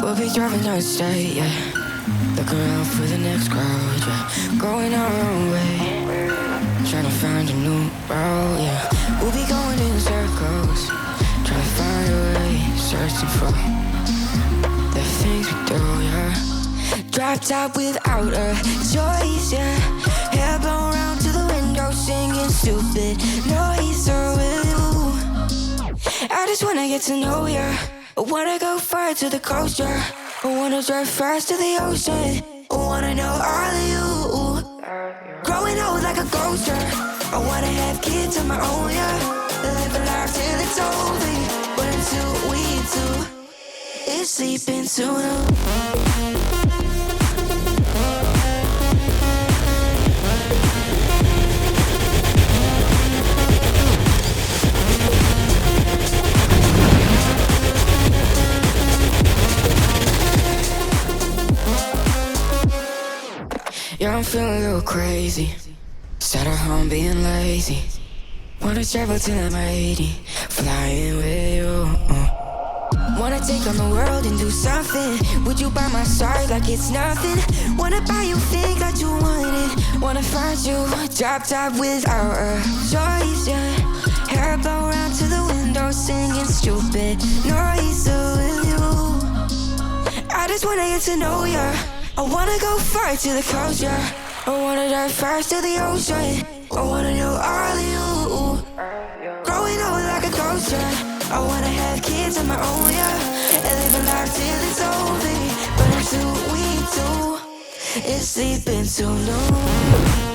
We'll be driving down the state, yeah. Looking around for the next crowd, yeah. Going our own way, trying to find a new route, yeah. We'll be going in circles, trying to find a way, searching for the things we do, yeah. Drop top without a choice, yeah. Hair blown round to the window, singing stupid noise with you. I just wanna get to know ya. I wanna go far to the coast, yeah. I wanna drive fast to the ocean. I wanna know all of you. Growing old like a ghost, yeah. I wanna have kids of my own, yeah. Live a life till it's over. But until we do, it's sleeping sooner. Yeah, I'm feeling a little crazy. Sat at home being lazy. Wanna travel till I'm 80, flying with you. Wanna take on the world and do something. Would you by my side like it's nothing? Wanna buy you things that you wanted. Wanna find you drop top without a choice, yeah. Hair blow round to the window, singing stupid noise with you. I just wanna get to know ya. I wanna go far to the coast, yeah. I wanna dive fast to the ocean. I wanna know all of you. Growing old like a ghost, yeah. I wanna have kids of my own, yeah. And live a life till it's over. But until we do, it's sleeping too long.